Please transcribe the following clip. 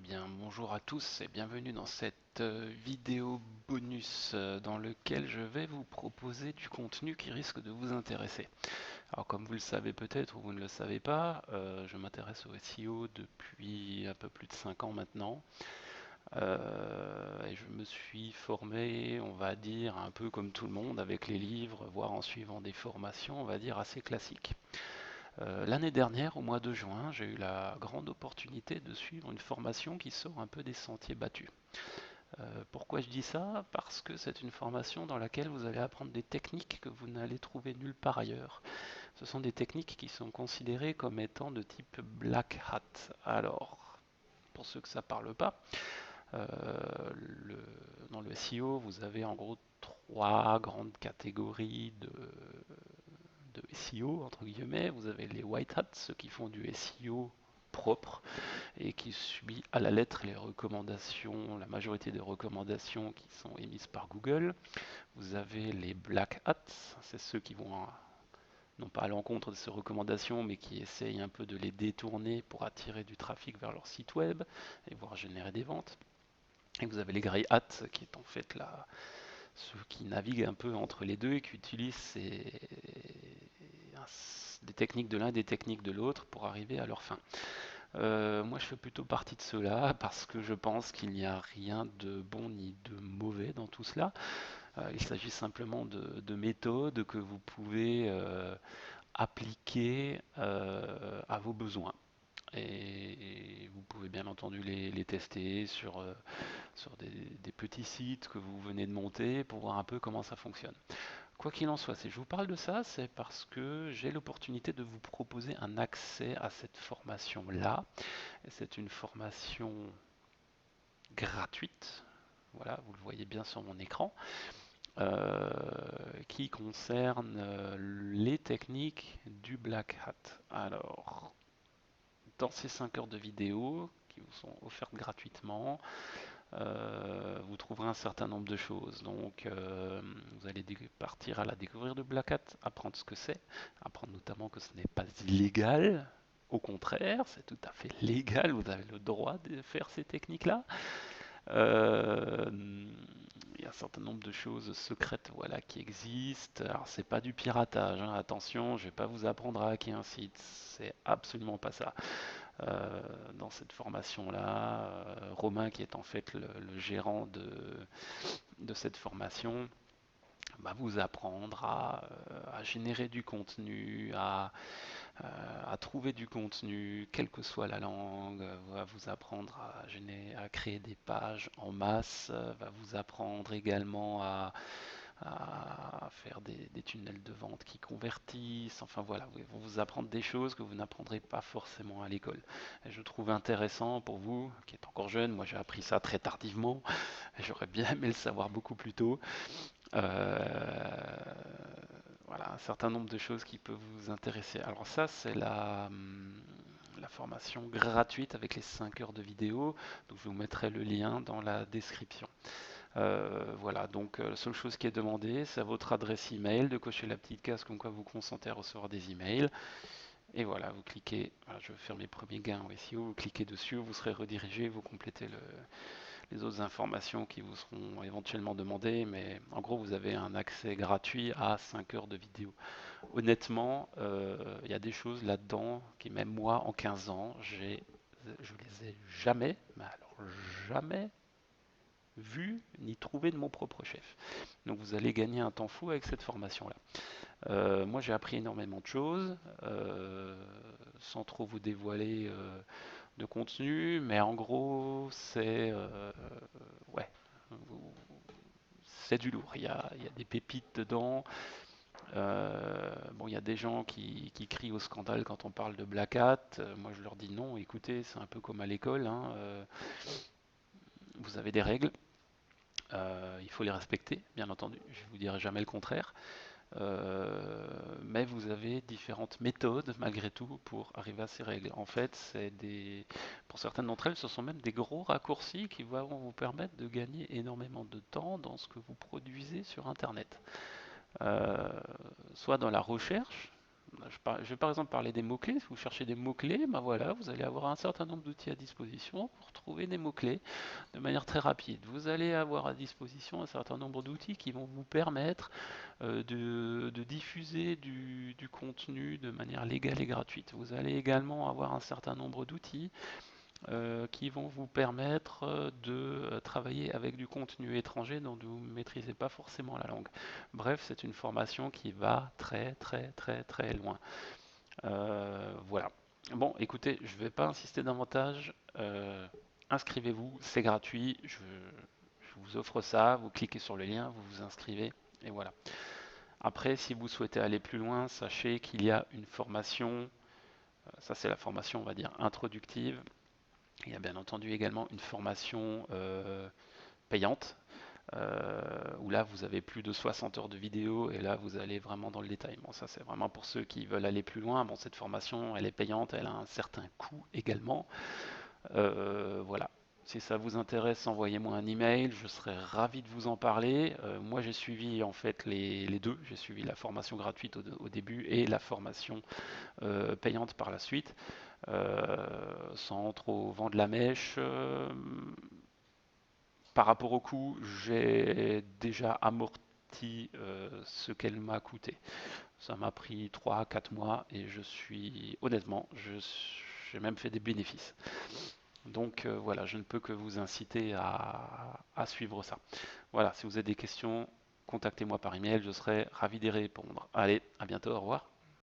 bien, bonjour à tous et bienvenue dans cette vidéo bonus dans lequel je vais vous proposer du contenu qui risque de vous intéresser. Alors comme vous le savez peut-être ou vous ne le savez pas, je m'intéresse au SEO depuis un peu plus de 5 ans maintenant. Et je me suis formé, on va dire, un peu comme tout le monde, avec les livres, voire en suivant des formations, on va dire, assez classiques. L'année dernière, au mois de juin, j'ai eu la grande opportunité de suivre une formation qui sort un peu des sentiers battus. Pourquoi je dis ça? Parce que c'est une formation dans laquelle vous allez apprendre des techniques que vous n'allez trouver nulle part ailleurs. Ce sont des techniques qui sont considérées comme étant de type black hat. Alors, pour ceux que ça parle pas, euh, le- dans le SEO, vous avez en gros trois grandes catégories de SEO, entre guillemets. Vous avez les white hats, ceux qui font du SEO propre et qui suit à la lettre les recommandations, la majorité des recommandations qui sont émises par Google. Vous avez les black hats, c'est ceux qui vont non pas à l'encontre de ces recommandations, mais qui essayent un peu de les détourner pour attirer du trafic vers leur site web et voire générer des ventes. Et vous avez les grey hats, qui est en fait ceux qui naviguent un peu entre les deux et qui utilisent des techniques de l'un et des techniques de l'autre pour arriver à leur fin. Moi, je fais plutôt partie de ceux-là parce que je pense qu'il n'y a rien de bon ni de mauvais dans tout cela. Il s'agit simplement de méthodes que vous pouvez appliquer à vos besoins. Et vous pouvez bien entendu les tester sur des petits sites que vous venez de monter pour voir un peu comment ça fonctionne. Quoi qu'il en soit, si je vous parle de ça, c'est parce que j'ai l'opportunité de vous proposer un accès à cette formation-là. C'est une formation gratuite, voilà, vous le voyez bien sur mon écran, euh, qui concerne les techniques du Black Hat. Alors, dans ces 5 heures de vidéo qui vous sont offertes gratuitement, vous trouverez un certain nombre de choses. Donc, vous allez partir à la découverte de Black Hat, apprendre ce que c'est, apprendre notamment que ce n'est pas illégal. Au contraire, c'est tout à fait légal, vous avez le droit de faire ces techniques-là. Euh, il y a un certain nombre de choses secrètes, voilà, qui existent. Alors, c'est pas du piratage, hein. Attention, je vais pas vous apprendre à hacker un site. C'est absolument pas ça. Dans cette formation-là, Romain, qui est en fait le gérant de cette formation, va vous apprendre à générer du contenu, à trouver du contenu, quelle que soit la langue, va vous apprendre à créer des pages en masse, va vous apprendre également à faire des tunnels de vente qui convertissent. Enfin voilà, ils vont vous apprendre des choses que vous n'apprendrez pas forcément à l'école. Et je trouve intéressant pour vous, qui êtes encore jeune, moi j'ai appris ça très tardivement, et j'aurais bien aimé le savoir beaucoup plus tôt. Voilà, un certain nombre de choses qui peuvent vous intéresser. Alors ça, c'est la formation gratuite avec les 5 heures de vidéo. Donc je vous mettrai le lien dans la description. Voilà, donc la seule chose qui est demandée, c'est à votre adresse email de cocher la petite case comme quoi vous consentez à recevoir des emails. Et voilà, vous cliquez, voilà, je vais faire mes premiers gains en SEO, vous cliquez dessus, vous serez redirigé, vous complétez les autres informations qui vous seront éventuellement demandées, mais en gros, vous avez un accès gratuit à 5 heures de vidéo. Honnêtement, il y a des choses là-dedans qui, même moi, en 15 ans, je les ai jamais, mais alors jamais vu ni trouvé de mon propre chef. Donc vous allez gagner un temps fou avec cette formation-là. Moi j'ai appris énormément de choses, sans trop vous dévoiler de contenu, mais en gros c'est ouais, c'est du lourd. Il y a des pépites dedans. Bon, il y a des gens qui crient au scandale quand on parle de Black Hat. Moi je leur dis non, écoutez, c'est un peu comme à l'école, hein, vous avez des règles. Il faut les respecter, bien entendu. Je ne vous dirai jamais le contraire. Mais vous avez différentes méthodes, malgré tout, pour arriver à ces règles. En fait, pour certaines d'entre elles, ce sont même des gros raccourcis qui vont vous permettre de gagner énormément de temps dans ce que vous produisez sur Internet. Euh, Soit dans la recherche, Je vais par exemple parler des mots-clés. Si vous cherchez des mots-clés, ben voilà, vous allez avoir un certain nombre d'outils à disposition pour trouver des mots-clés de manière très rapide. Vous allez avoir à disposition un certain nombre d'outils qui vont vous permettre de diffuser du contenu de manière légale et gratuite. Vous allez également avoir un certain nombre d'outils qui vont vous permettre de travailler avec du contenu étranger dont vous ne maîtrisez pas forcément la langue. Bref, c'est une formation qui va très très très très loin. Voilà. Bon, écoutez, je ne vais pas insister davantage. Inscrivez-vous, c'est gratuit. Je vous offre ça. Vous cliquez sur le lien, vous vous inscrivez et voilà. Après, si vous souhaitez aller plus loin, sachez qu'il y a une formation. Ça, c'est la formation, on va dire, introductive. Il y a bien entendu également une formation payante, où là vous avez plus de 60 heures de vidéo et là vous allez vraiment dans le détail. Bon, ça c'est vraiment pour ceux qui veulent aller plus loin. Bon, cette formation elle est payante, elle a un certain coût également. Voilà. Si ça vous intéresse, envoyez-moi un email, je serai ravi de vous en parler. Moi j'ai suivi en fait les deux, j'ai suivi la formation gratuite au début et la formation payante par la suite. Sans trop vendre la mèche. Par rapport au coût, j'ai déjà amorti ce qu'elle m'a coûté. Ça m'a pris 3 à 4 mois et je suis, honnêtement, j'ai même fait des bénéfices. Donc voilà, je ne peux que vous inciter à suivre ça. Voilà, si vous avez des questions, contactez-moi par email, je serai ravi d'y répondre. Allez, à bientôt, au revoir.